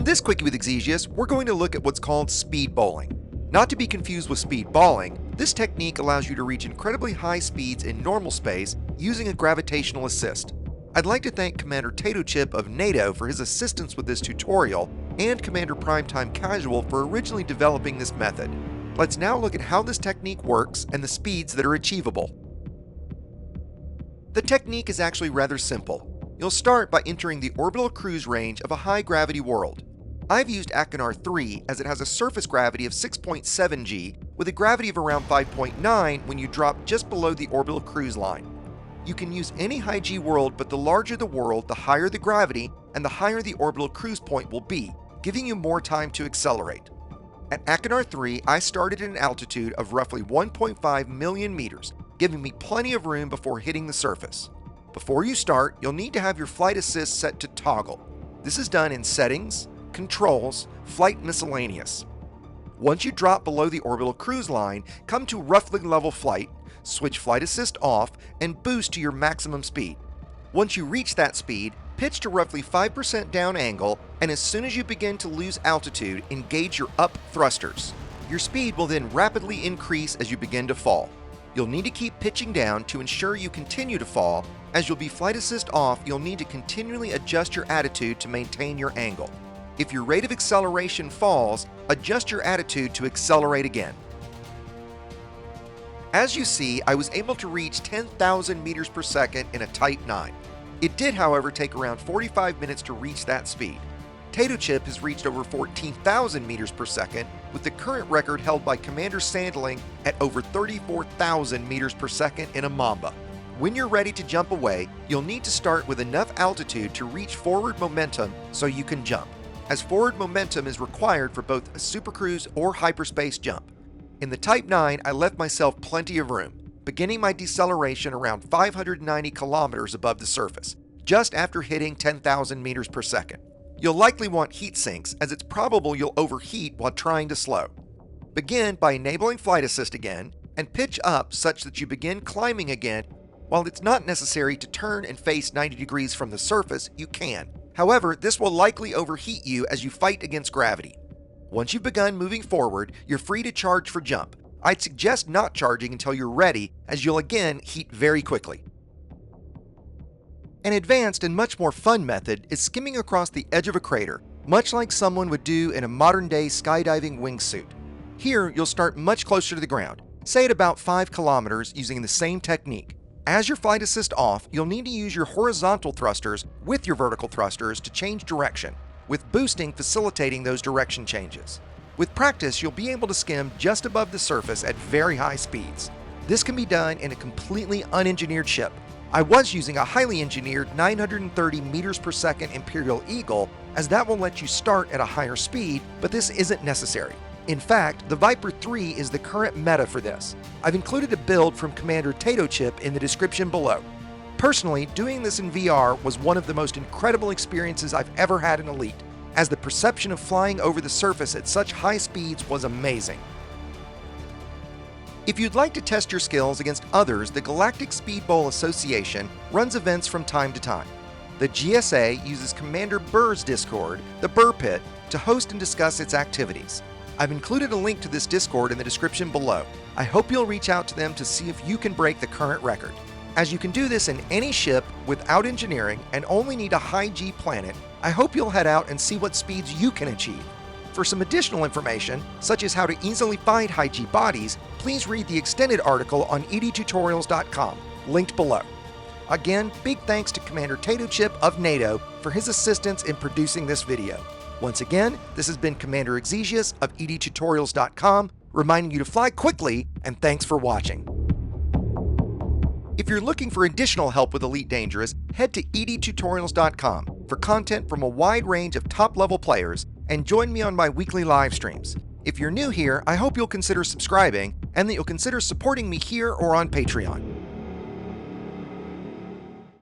this quickie with Exigeous, we're going to look at what's called speed bowling. Not to be confused with speedballing, this technique allows you to reach incredibly high speeds in normal space using a gravitational assist. I'd like to thank Commander Tado of Tado for his assistance with this tutorial, and Commander Primetime Casual for originally developing this method. Let's now look at how this technique works and the speeds that are achievable. The technique is actually rather simple. You'll start by entering the orbital cruise range of a high gravity world. I've used Achenar 3 as it has a surface gravity of 6.7 g with a gravity of around 5.9 when you drop just below the orbital cruise line. You can use any high G world, but the larger the world, the higher the gravity and the higher the orbital cruise point will be, giving you more time to accelerate. At Achenar 3, I started at an altitude of roughly 1.5 million meters, giving me plenty of room before hitting the surface. Before you start, you'll need to have your flight assist set to toggle. This is done in Settings, Controls, Flight Miscellaneous. Once you drop below the orbital cruise line, come to roughly level flight, switch flight assist off, and boost to your maximum speed. Once you reach that speed, pitch to roughly 5% down angle, and as soon as you begin to lose altitude, engage your up thrusters. Your speed will then rapidly increase as you begin to fall. You'll need to keep pitching down to ensure you continue to fall. As you'll be flight assist off, you'll need to continually adjust your attitude to maintain your angle. If your rate of acceleration falls, adjust your attitude to accelerate again. As you see, I was able to reach 10,000 meters per second in a Type 9. It did, however, take around 45 minutes to reach that speed. Tado has reached over 14,000 meters per second, with the current record held by Commander Sanderling at over 34,000 meters per second in a Mamba. When you're ready to jump away, you'll need to start with enough altitude to reach forward momentum so you can jump, as forward momentum is required for both a supercruise or hyperspace jump. In the Type 9, I left myself plenty of room, beginning my deceleration around 590 kilometers above the surface, just after hitting 10,000 meters per second. You'll likely want heat sinks, as it's probable you'll overheat while trying to slow. Begin by enabling flight assist again, and pitch up such that you begin climbing again. While it's not necessary to turn and face 90 degrees from the surface, you can. However, this will likely overheat you as you fight against gravity. Once you've begun moving forward, you're free to charge for jump. I'd suggest not charging until you're ready, as you'll again heat very quickly. An advanced and much more fun method is skimming across the edge of a crater, much like someone would do in a modern-day skydiving wingsuit. Here, you'll start much closer to the ground, say at about 5 kilometers, using the same technique. As your flight assist off, you'll need to use your horizontal thrusters with your vertical thrusters to change direction, with boosting facilitating those direction changes. With practice, you'll be able to skim just above the surface at very high speeds. This can be done in a completely unengineered ship. I was using a highly engineered 930 meters per second Imperial Eagle, as that will let you start at a higher speed, but this isn't necessary. In fact, the Viper 3 is the current meta for this. I've included a build from Commander Tado in the description below. Personally, doing this in VR was one of the most incredible experiences I've ever had in Elite, as the perception of flying over the surface at such high speeds was amazing. If you'd like to test your skills against others, the Galactic Speedbowl Association runs events from time to time. The GSA uses Commander Burr's Discord, the Burr Pit, to host and discuss its activities. I've included a link to this Discord in the description below. I hope you'll reach out to them to see if you can break the current record. As you can do this in any ship without engineering and only need a high G planet, I hope you'll head out and see what speeds you can achieve. For some additional information, such as how to easily find high G bodies, please read the extended article on edtutorials.com, linked below. Again, big thanks to Commander Tado of Tado for his assistance in producing this video. Once again, this has been Commander Exigeous of edtutorials.com, reminding you to fly quickly, and thanks for watching. If you're looking for additional help with Elite Dangerous, head to edtutorials.com for content from a wide range of top-level players, and join me on my weekly live streams. If you're new here, I hope you'll consider subscribing, and that you'll consider supporting me here or on Patreon.